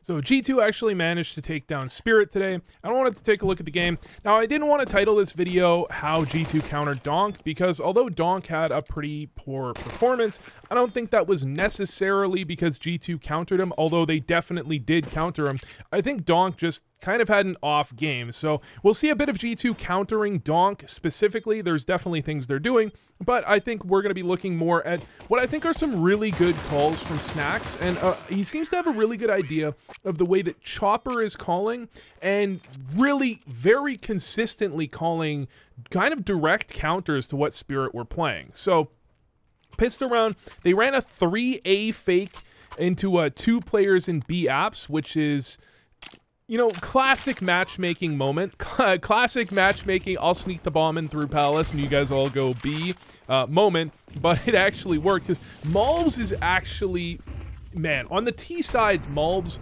So G2 actually managed to take down Spirit today. I wanted to take a look at the game. Now, I didn't want to title this video how G2 countered Donk, because although Donk had a pretty poor performance, I don't think that was necessarily because G2 countered him, although they definitely did counter him. I think Donk just kind of had an off game. So we'll see a bit of G2 countering Donk specifically. There's definitely things they're doing, but I think we're going to be looking more at what I think are some really good calls from snax, and he seems to have a really good idea of the way that Chopper is calling, and really very consistently calling kind of direct counters to what Spirit were playing. So pissed around, they ran a 3A fake into 2 players in B apps, which is, you know, classic matchmaking moment. Classic matchmaking, I'll sneak the bomb in through Palace and you guys all go B moment. But it actually worked because Malbs is actually, man, on the T sides, Malbs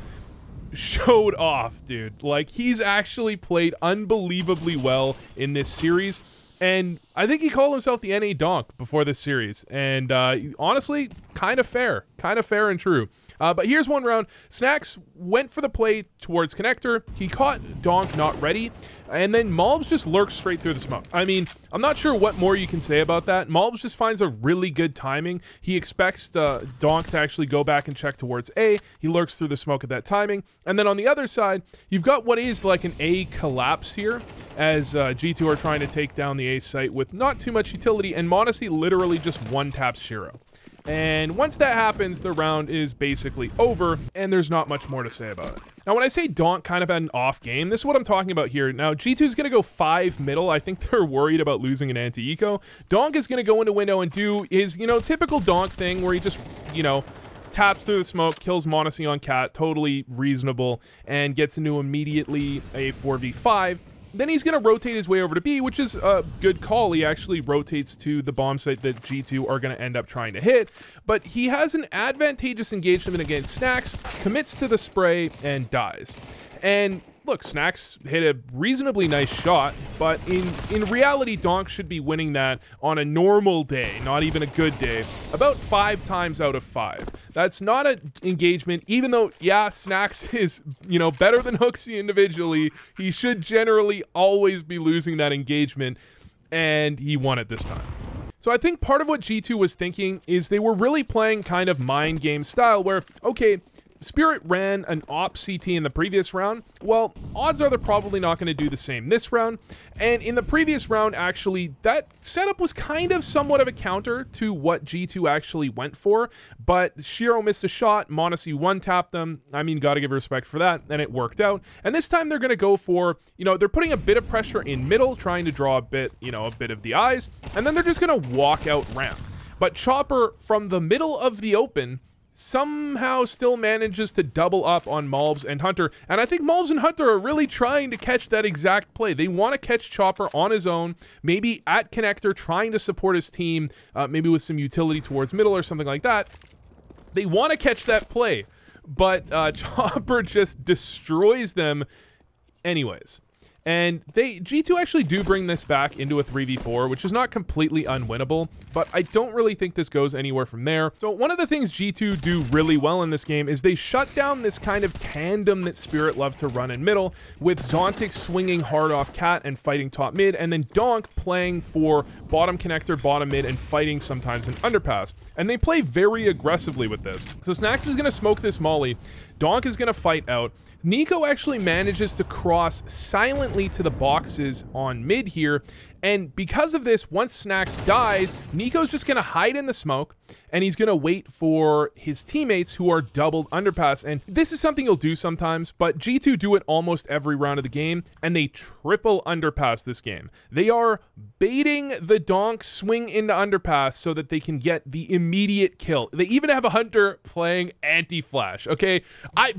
showed off, dude. Like, he's actually played unbelievably well in this series. And I think he called himself the NA Donk before this series. And honestly, kind of fair and true. But here's one round. snax went for the play towards connector. He caught Donk not ready. And then Malbs just lurks straight through the smoke. I mean, I'm not sure what more you can say about that. Malbs just finds a really good timing. He expects Donk to actually go back and check towards A. He lurks through the smoke at that timing. And then on the other side, you've got what is like an A collapse here, as G2 are trying to take down the A site with not too much utility, and Modesty literally just one-taps Shiro. And once that happens, the round is basically over, and there's not much more to say about it. Now, when I say Donk kind of had an off game, this is what I'm talking about here. Now, G2 is going to go 5 middle. I think they're worried about losing an anti-eco. Donk is going to go into window and do his, you know, typical Donk thing where he just, you know, taps through the smoke, kills Modesty on Cat, totally reasonable, and gets into immediately a 4v5. Then he's going to rotate his way over to B, which is a good call. He actually rotates to the bomb site that G2 are going to end up trying to hit. But he has an advantageous engagement against snax, commits to the spray, and dies. And look, snax hit a reasonably nice shot, but in reality, Donk should be winning that on a normal day, not even a good day, about 5 times out of 5. That's not an engagement, even though, yeah, snax is, you know, better than hooxi individually. He should generally always be losing that engagement, and he won it this time. So I think part of what G2 was thinking is they were really playing kind of mind game style where, okay, Spirit ran an op CT in the previous round. Well, odds are they're probably not going to do the same this round. And in the previous round, actually, that setup was kind of somewhat of a counter to what G2 actually went for. But Shiro missed a shot, Modesty one-tapped them. I mean, gotta give respect for that, and it worked out. And this time they're going to go for, you know, they're putting a bit of pressure in middle, trying to draw a bit, you know, a bit of the eyes. And then they're just going to walk out ramp. But Chopper, from the middle of the open, somehow still manages to double up on Malbs and Hunter. And I think Malbs and Hunter are really trying to catch that exact play. They want to catch Chopper on his own, maybe at connector, trying to support his team, maybe with some utility towards middle or something like that. They want to catch that play, but Chopper just destroys them anyways. And G2 actually do bring this back into a 3v4, which is not completely unwinnable, but I don't really think this goes anywhere from there. So one of the things G2 do really well in this game is they shut down this kind of tandem that Spirit love to run in middle, with Zontic swinging hard off Cat and fighting top mid, and then Donk playing for bottom connector, bottom mid, and fighting sometimes an underpass. And they play very aggressively with this. So snax is going to smoke this molly. Donk is going to fight out. Nico actually manages to cross silently to the boxes on mid here, and because of this, once snax dies, Nico's just going to hide in the smoke, and he's going to wait for his teammates who are doubled underpass. And this is something you'll do sometimes, but G2 do it almost every round of the game, and they triple underpass this game. They are baiting the Donk swing into underpass so that they can get the immediate kill. They even have a Hunter playing anti-flash, okay?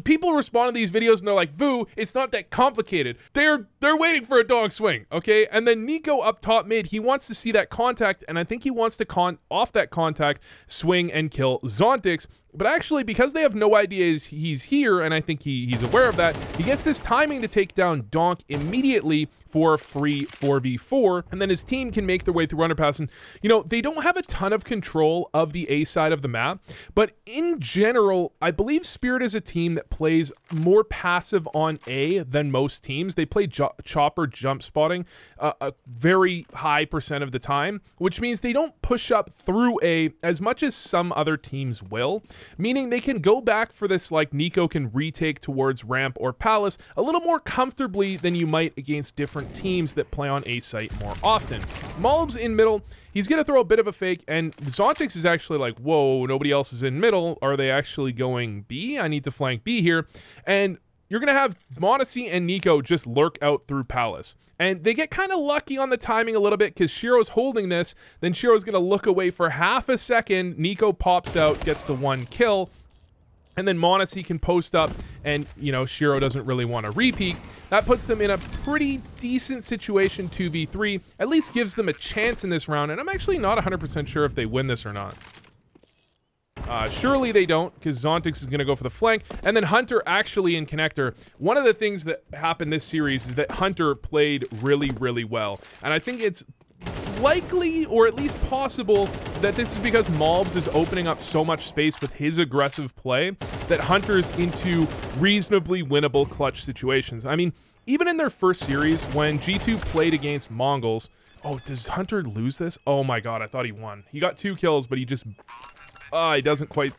People respond to these videos and they're like, Vu, it's not that complicated. They're waiting for a Donk swing, okay? And then Nico up top mid, he wants to see that contact, and I think he wants to off that contact, swing and kill Zontix. But actually, because they have no idea he's here, and I think he's aware of that, he gets this timing to take down Donk immediately for a free 4v4, and then his team can make their way through underpass. And, you know, they don't have a ton of control of the A side of the map, but in general, I believe Spirit is a team that plays more passive on A than most teams. They play chopper jump spotting a very high percent of the time, which means they don't push up through A as much as some other teams will, meaning they can go back for this, like Nico can retake towards ramp or palace a little more comfortably than you might against different teams that play on A site more often. Malbs in middle, he's going to throw a bit of a fake, and Zontix is actually like, whoa, nobody else is in middle. Are they actually going B? I need to flank B here. And you're going to have m0NESY and Nico just lurk out through palace. And they get kind of lucky on the timing a little bit because Shiro's holding this. Then Shiro's going to look away for half a second. Nico pops out, gets the 1 kill. And then m0NESY can post up, and, you know, Shiro doesn't really want to repeat. That puts them in a pretty decent situation, 2v3. At least gives them a chance in this round, and I'm actually not 100% sure if they win this or not. Surely they don't, because Zontix is going to go for the flank. And then Hunter actually in connector. One of the things that happened this series is that Hunter played really, really well. And I think it's likely, or at least possible, that this is because Malbs is opening up so much space with his aggressive play that Hunter's into reasonably winnable clutch situations. I mean, even in their first series, when G2 played against Mongols... Oh, does Hunter lose this? Oh my god, I thought he won. He got 2 kills, but he just... he doesn't quite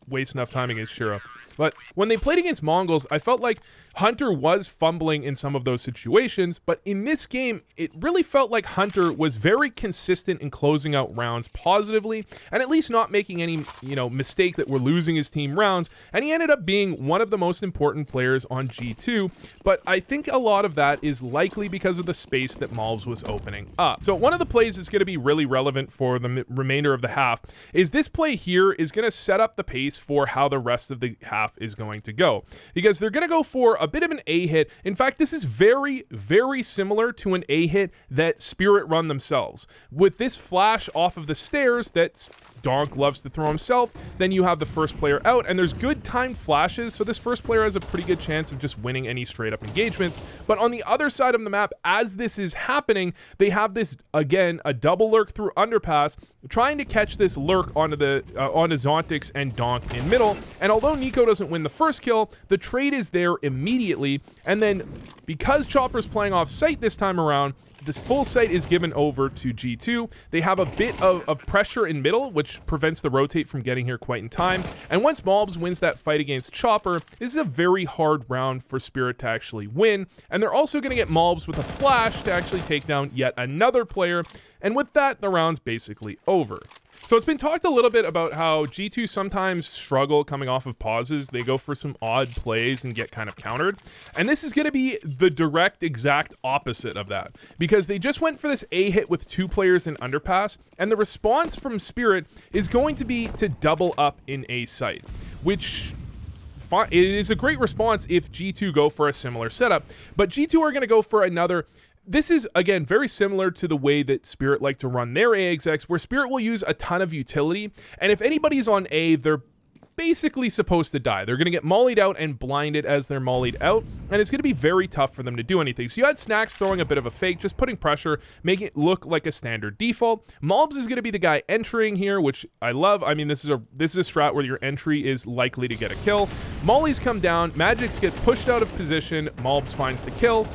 waste enough time against Shiro. But when they played against Mongols, I felt like Hunter was fumbling in some of those situations, but in this game, it really felt like Hunter was very consistent in closing out rounds positively, and at least not making any, you know, mistake that were losing his team rounds, and he ended up being one of the most important players on G2, but I think a lot of that is likely because of the space that Malbs was opening up. So one of the plays that's going to be really relevant for the remainder of the half is this play here is going to set up the pace for how the rest of the half is going to go, because they're going to go for a bit of an A hit. In fact, this is very, very similar to an A hit that Spirit run themselves. With this flash off of the stairs that Donk loves to throw himself, then you have the first player out, and there's good timed flashes, so this first player has a pretty good chance of just winning any straight up engagements. But on the other side of the map, as this is happening, they have this, again, a double lurk through underpass, trying to catch this lurk onto Zontix and Donk in middle. And although Nico doesn't win the first kill, the trade is there immediately. And then because Chopper's playing off site this time around, this full site is given over to G2. They have a bit of pressure in middle, which prevents the rotate from getting here quite in time. And once Malbs wins that fight against Chopper, this is a very hard round for Spirit to actually win. And they're also going to get Malbs with a flash to actually take down yet another player. And with that, the round's basically over. So it's been talked a little bit about how G2 sometimes struggle coming off of pauses. They go for some odd plays and get kind of countered. And this is going to be the direct exact opposite of that, because they just went for this A hit with 2 players in underpass, and the response from Spirit is going to be to double up in A site, which it is a great response if G2 go for a similar setup. But G2 are going to go for another... This is, again, very similar to the way that Spirit like to run their A execs, where Spirit will use a ton of utility, and if anybody's on A, they're basically supposed to die. They're going to get mollied out and blinded as they're mollied out, and it's going to be very tough for them to do anything. So you had snax throwing a bit of a fake, just putting pressure, making it look like a standard default. Malbs is going to be the guy entering here, which I love. I mean, this is a strat where your entry is likely to get a kill. Mollies come down, Magix gets pushed out of position, Malbs finds the kill.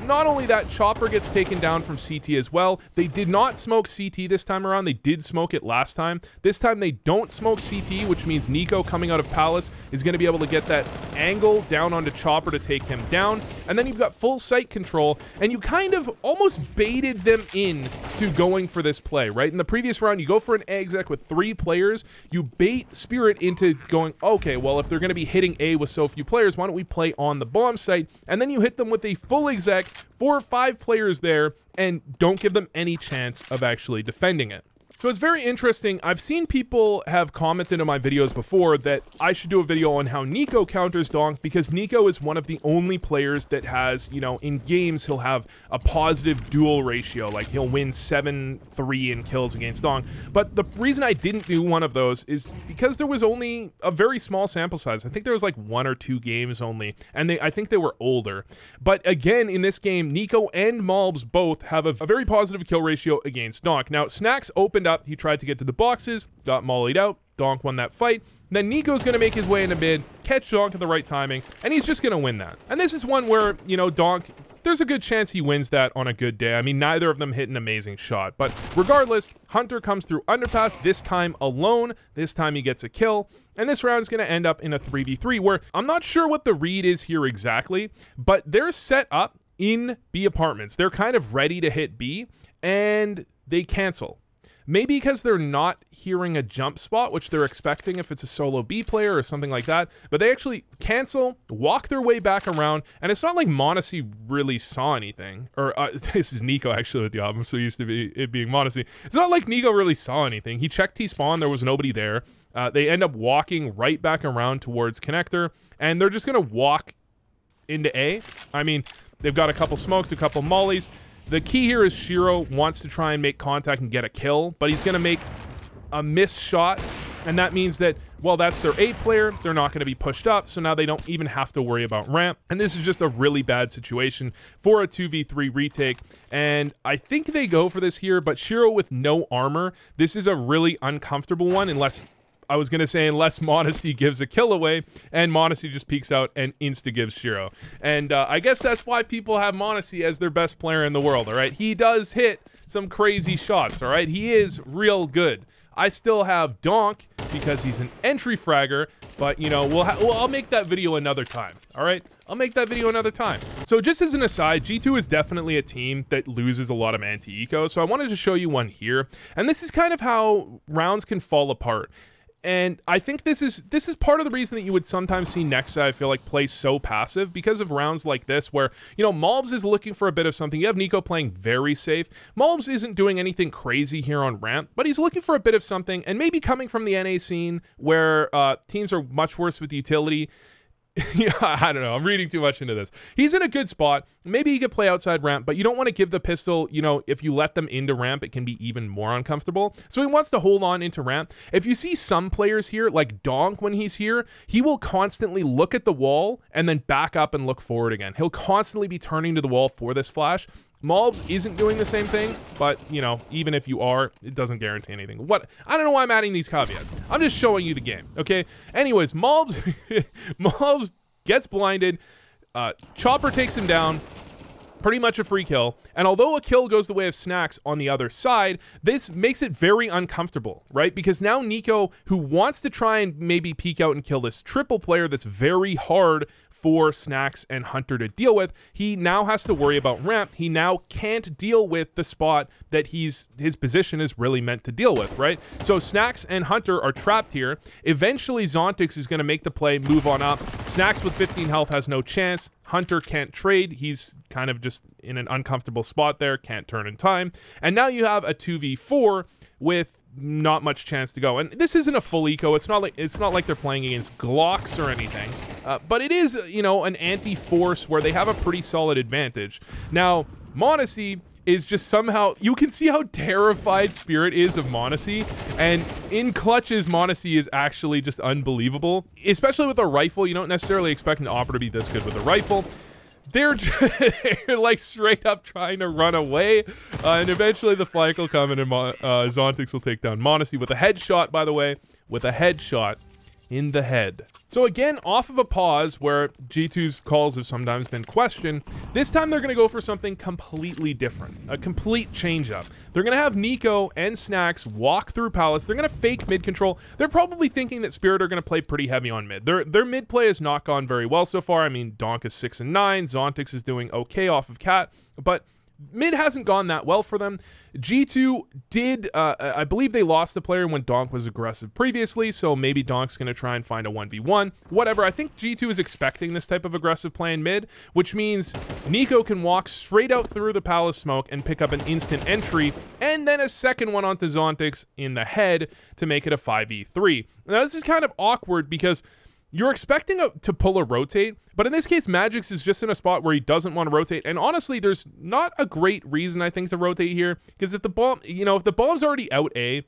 Not only that, Chopper gets taken down from CT as well. They did not smoke CT this time around. They did smoke it last time. This time they don't smoke CT, which means Nico coming out of Palace is going to be able to get that angle down onto Chopper to take him down. And then you've got full site control, and you kind of almost baited them in to going for this play, right? In the previous round, you go for an exec with 3 players. You bait Spirit into going, okay, well, if they're going to be hitting A with so few players, why don't we play on the bomb site? And then you hit them with a full exec, 4 or 5 players there, and don't give them any chance of actually defending it. So it's very interesting. I've seen people have commented in my videos before that I should do a video on how Nico counters Donk, because Nico is one of the only players that has, you know, in games he'll have a positive duel ratio, like he'll win 7-3 in kills against Donk. But the reason I didn't do one of those is because there was only a very small sample size. I think there was like 1 or 2 games only, and I think they were older. But again, in this game, Nico and Malbs both have a very positive kill ratio against Donk. Now, Snax opened up, he tried to get to the boxes, got mollied out, Donk won that fight. Then Nico's going to make his way into mid, catch Donk at the right timing, and he's just going to win that. And this is one where, you know, Donk, there's a good chance he wins that on a good day. I mean, neither of them hit an amazing shot. But regardless, Hunter comes through underpass, this time alone. This time he gets a kill. And this round's going to end up in a 3v3, where I'm not sure what the read is here exactly, but they're set up in B apartments. They're kind of ready to hit B, and they cancel. Maybe because they're not hearing a jump spot, which they're expecting if it's a solo B player or something like that. But they actually cancel, walk their way back around, and it's not like Monacy really saw anything. Or this is Nico actually with the op. I'm so used to it being Monacy. It's not like Nico really saw anything. He checked T-spawn, there was nobody there. They end up walking right back around towards connector, and they're just gonna walk into A. I mean, they've got a couple smokes, a couple mollies. The key here is Shiro wants to try and make contact and get a kill, but he's going to make a missed shot, and that means that, well, that's their A player, they're not going to be pushed up, so now they don't even have to worry about ramp, and this is just a really bad situation for a 2v3 retake, and I think they go for this here, but Shiro with no armor, this is a really uncomfortable one, unless Monacy gives a kill away, and Monacy just peeks out and insta-gives Shiro. And I guess that's why people have Monacy as their best player in the world, all right? He does hit some crazy shots, all right? He is real good. I still have Donk because he's an entry fragger, but, you know, I'll make that video another time, all right? I'll make that video another time. So just as an aside, G2 is definitely a team that loses a lot of anti-eco, so I wanted to show you one here. And this is kind of how rounds can fall apart. And I think this is part of the reason that you would sometimes see Nexa, I feel like, play so passive, because of rounds like this where, you know, Malbs is looking for a bit of something. You have Nico playing very safe. Malbs isn't doing anything crazy here on ramp, but he's looking for a bit of something, and maybe coming from the NA scene where teams are much worse with utility. Yeah, I don't know. I'm reading too much into this. He's in a good spot. Maybe he could play outside ramp, but you don't want to give the pistol, you know, if you let them into ramp, it can be even more uncomfortable. So he wants to hold on into ramp. If you see some players here, like Donk when he's here, he will constantly look at the wall and then back up and look forward again. He'll constantly be turning to the wall for this flash. Malbs isn't doing the same thing, but, you know, even if you are, it doesn't guarantee anything. I don't know why I'm adding these caveats. I'm just showing you the game, okay? Anyways, Malbs, Malbs gets blinded. Chopper takes him down. Pretty much a free kill, and although a kill goes the way of Snax on the other side, this makes it very uncomfortable, right? Because now Nico, who wants to try and maybe peek out and kill this triple player that's very hard for Snax and Hunter to deal with, he now has to worry about ramp. He now can't deal with the spot that his position is really meant to deal with, right? So Snax and Hunter are trapped here. Eventually, Zontix is going to make the play, move on up. Snax with 15 health has no chance. Hunter can't trade. He's kind of just in an uncomfortable spot there, can't turn in time. And now you have a 2v4 with not much chance to go. And this isn't a full eco. It's not like they're playing against Glocks or anything. But it is, you know, an anti-force where they have a pretty solid advantage. Now, Monacy is just somehow, you can see how terrified Spirit is of Monacy, and in clutches, Monacy is actually just unbelievable. Especially with a rifle, you don't necessarily expect an Opera to be this good with a rifle. They're like straight up trying to run away, and eventually the flank will come in, and Zontix will take down Monacy with a headshot, by the way, with a headshot in the head. So again, off of a pause where G2's calls have sometimes been questioned, this time they're going to go for something completely different, a complete change up. They're going to have Nico and Snax walk through Palace. They're going to fake mid control. They're probably thinking that Spirit are going to play pretty heavy on mid. Their mid play has not gone very well so far. I mean, Donk is 6 and 9. Zontix is doing okay off of Cat, but mid hasn't gone that well for them. G2 did, I believe they lost the player when Donk was aggressive previously, so maybe Donk's going to try and find a 1v1. Whatever, I think G2 is expecting this type of aggressive play in mid, which means Nico can walk straight out through the Palace smoke and pick up an instant entry, and then a second one onto Zontix in the head to make it a 5v3. Now this is kind of awkward because you're expecting to pull a rotate, but in this case, Magix is just in a spot where he doesn't want to rotate. And honestly, there's not a great reason, I think, to rotate here, because if the bomb, if the bomb's already out A,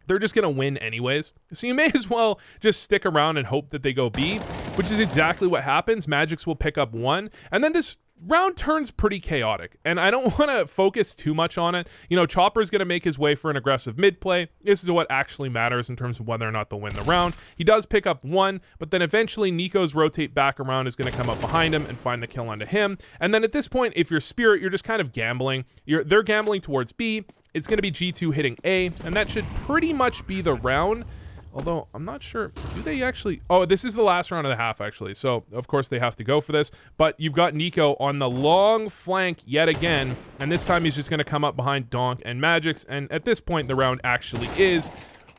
they're just going to win anyways. So you may as well just stick around and hope that they go B, which is exactly what happens. Magix will pick up 1, and then this round turns pretty chaotic, and I don't want to focus too much on it. Chopper's going to make his way for an aggressive mid play. This is what actually matters in terms of whether or not they'll win the round. He does pick up 1, but then eventually Nico's rotate back around is going to come up behind him and find the kill onto him. And then at this point, if you're Spirit, you're just kind of gambling. They're gambling towards B. It's going to be G2 hitting A, and that should pretty much be the round. Although, I'm not sure. Do they actually... Oh, this is the last round of the half, actually. So, of course, they have to go for this. But you've got Nico on the long flank yet again. And this time, he's just going to come up behind Donk and Magix. And at this point, the round actually is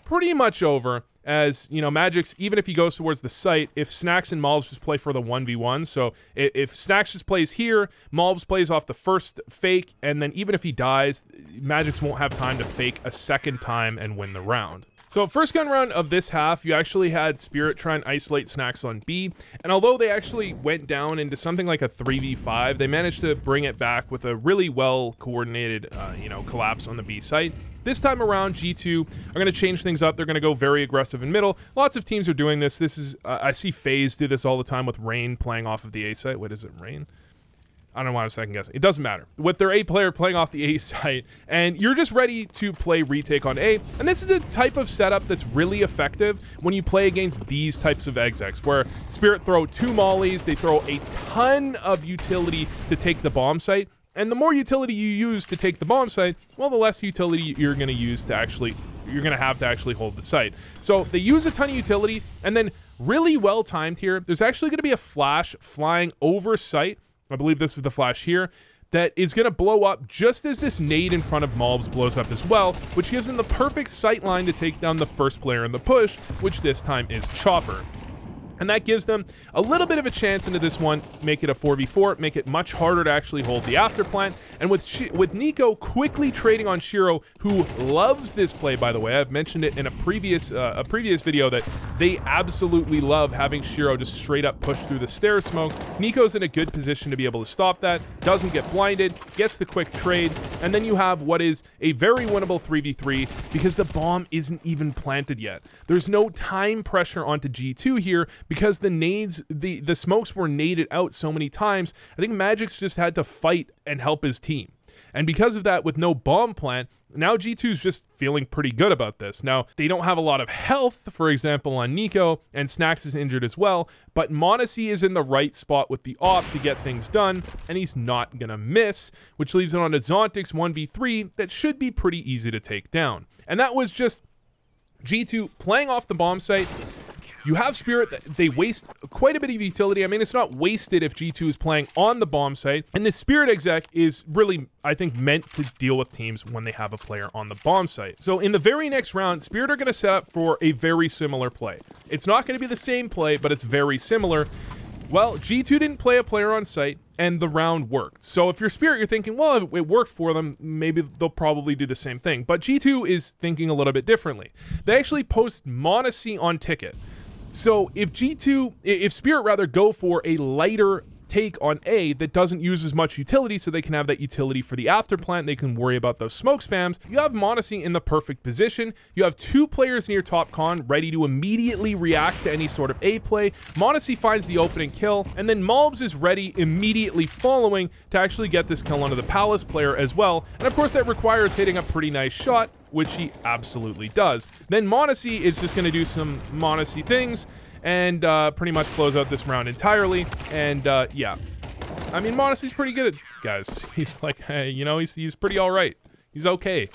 pretty much over. As, Magix, even if he goes towards the site, if Snax and Malbs just play for the 1v1. So, if Snax just plays here, Malbs plays off the first fake. And then even if he dies, Magix won't have time to fake a second time and win the round. So first gun round of this half, you actually had Spirit try and isolate Snax on B, and although they actually went down into something like a 3v5, they managed to bring it back with a really well coordinated, collapse on the B site. This time around, G2 are going to change things up. They're going to go very aggressive in middle. Lots of teams are doing this. This is, I see FaZe do this all the time with Rain playing off of the A site. What is it, Rain? I don't know why I'm second guessing. It doesn't matter. With their A player playing off the A site, and you're just ready to play retake on A. And this is the type of setup that's really effective when you play against these types of execs, where Spirit throw 2 mollies, they throw a ton of utility to take the bomb site. And the more utility you use to take the bomb site, well, the less utility you're going to use to actually, have to actually hold the site. So they use a ton of utility, and then really well timed here, there's actually going to be a flash flying over site. I believe this is the flash here, that is going to blow up just as this nade in front of Malbs blows up as well, which gives them the perfect sight line to take down the first player in the push, which this time is Chopper. And that gives them a little bit of a chance into this one, make it a 4v4, make it much harder to actually hold the afterplant. And with Nico quickly trading on Shiro, who loves this play, by the way. I've mentioned it in a previous video that they absolutely love having Shiro just straight up push through the stair smoke. Nico's in a good position to be able to stop that, doesn't get blinded, gets the quick trade, and then you have what is a very winnable 3v3 because the bomb isn't even planted yet. There's no time pressure onto G2 here, because the nades, the smokes were naded out so many times. I think Magix just had to fight and help his team. And because of that, with no bomb plant, now G2's just feeling pretty good about this. Now, they don't have a lot of health, for example, on Nico, and Snax is injured as well, but m0NESY is in the right spot with the op to get things done, and he's not gonna miss, which leaves it on a Zontix 1v3 that should be pretty easy to take down. And that was just G2 playing off the bomb site. You have Spirit, they waste quite a bit of utility. I mean, it's not wasted if G2 is playing on the bomb site. And this Spirit exec is really, I think, meant to deal with teams when they have a player on the bomb site. So in the very next round, Spirit are going to set up for a very similar play. It's not going to be the same play, but it's very similar. Well, G2 didn't play a player on site, and the round worked. So if you're Spirit, you're thinking, well, if it worked for them, maybe they'll probably do the same thing. But G2 is thinking a little bit differently. They actually post m0NESY on ticket. So if Spirit rather go for a lighter take on A that doesn't use as much utility, so they can have that utility for the afterplant, they can worry about those smoke spams, you have m0NESY in the perfect position. You have 2 players near top con ready to immediately react to any sort of A play. m0NESY finds the opening kill, and then Malbs is ready immediately following to actually get this kill onto the Palace player as well. And of course that requires hitting a pretty nice shot, which he absolutely does. Then m0NESY is just going to do some m0NESY things and pretty much close out this round entirely. And yeah, I mean, m0NESY's pretty good at, guys. He's like, hey, he's pretty all right. He's okay.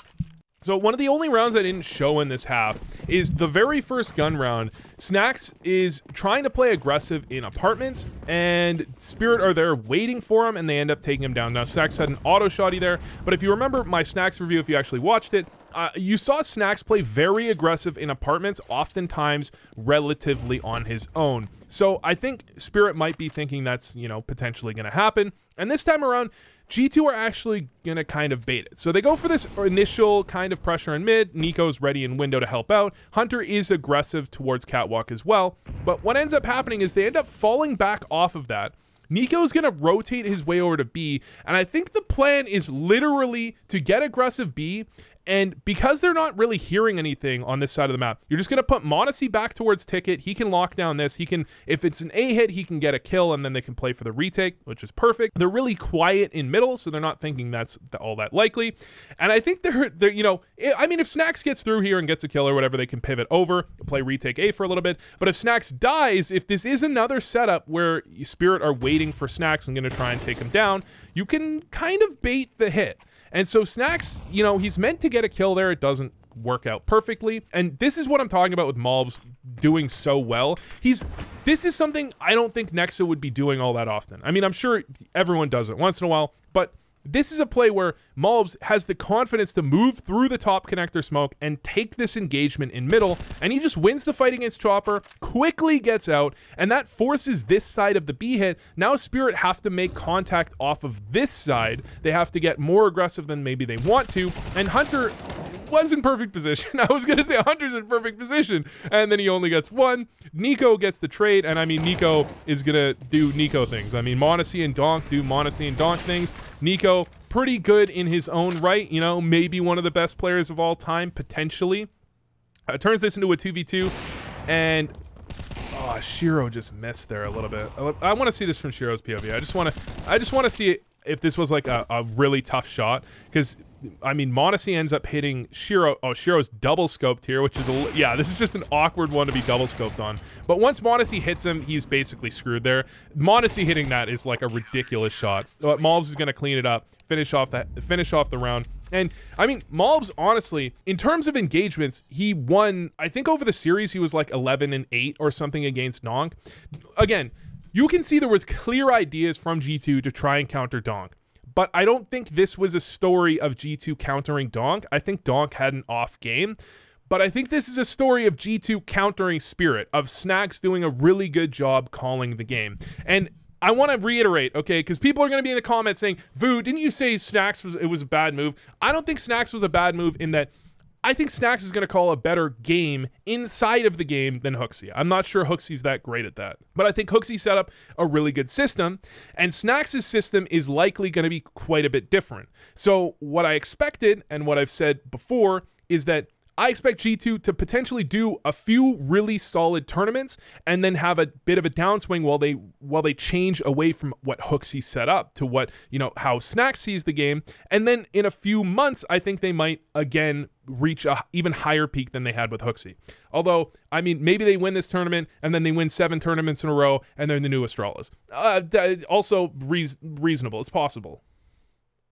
So one of the only rounds I didn't show in this half is the very first gun round. Snax is trying to play aggressive in apartments, and Spirit are there waiting for him, and they end up taking him down. Now, Snax had an auto shotty there, but if you remember my Snax review, if you actually watched it, you saw Snax play very aggressive in apartments, oftentimes relatively on his own. So I think Spirit might be thinking that's, you know, potentially going to happen. And this time around, G2 are actually going to kind of bait it. So they go for this initial kind of pressure in mid. Nico's ready in window to help out. Hunter is aggressive towards catwalk as well. But what ends up happening is they end up falling back off of that. Nico's going to rotate his way over to B, and I think the plan is literally to get aggressive B, and because they're not really hearing anything on this side of the map, you're just going to put m0NESY back towards Ticket. He can lock down this. He can, if it's an A hit, he can get a kill, and then they can play for the retake, which is perfect. They're really quiet in middle, so they're not thinking that's all that likely. And I think they're you know, I mean, if Snax gets through here and gets a kill or whatever, they can pivot over, play retake A for a little bit. But if Snax dies, if this is another setup where Spirit are waiting for Snax and going to try and take him down, you can kind of bait the hit. And so Snax, you know, he's meant to get a kill there. It doesn't work out perfectly. And this is what I'm talking about with Mobs doing so well. This is something I don't think Nexa would be doing all that often. I mean, I'm sure everyone does it once in a while, but this is a play where Mobs has the confidence to move through the top connector smoke and take this engagement in middle, and he just wins the fight against Chopper, quickly gets out, and that forces this side of the B hit. Now Spirit have to make contact off of this side. They have to get more aggressive than maybe they want to, and Hunter was in perfect position. I was going to say Hunter's in perfect position, and then he only gets one. Nico gets the trade, and I mean, Nico is going to do Nico things. I mean, m0NESY and Donk do m0NESY and Donk things. Nico, pretty good in his own right, you know, maybe one of the best players of all time, potentially. Turns this into a 2v2, and oh, Shiro just missed there a little bit. I want to see this from Shiro's POV. I just want to see if this was like a really tough shot, because I mean, m0NESY ends up hitting Shiro. Oh, Shiro's double scoped here, which is yeah, this is just an awkward one to be double scoped on. But once m0NESY hits him, he's basically screwed there. m0NESY hitting that is like a ridiculous shot. But Malbs is going to clean it up, finish off the round. And I mean, Malbs, honestly, in terms of engagements, he won, I think over the series, he was like 11-8 or something against Donk. Again, you can see there was clear ideas from G2 to try and counter Donk. But I don't think this was a story of G2 countering Donk. I think Donk had an off game. But I think this is a story of G2 countering Spirit, of Snax doing a really good job calling the game. And I want to reiterate, okay, because people are going to be in the comments saying, Vu, didn't you say Snax was a bad move? I don't think Snax was a bad move in that I think Snax is going to call a better game inside of the game than hooxi. I'm not sure hooxi's that great at that. But I think hooxi set up a really good system, and Snax's system is likely going to be quite a bit different. So what I expected, and what I've said before, is that I expect G2 to potentially do a few really solid tournaments and then have a bit of a downswing while they change away from what hooxi set up to what, you know, how Snax sees the game. And then in a few months, I think they might again reach a even higher peak than they had with hooxi. Although, I mean, maybe they win this tournament and then they win 7 tournaments in a row and they're the new Astralis. Also reasonable. It's possible.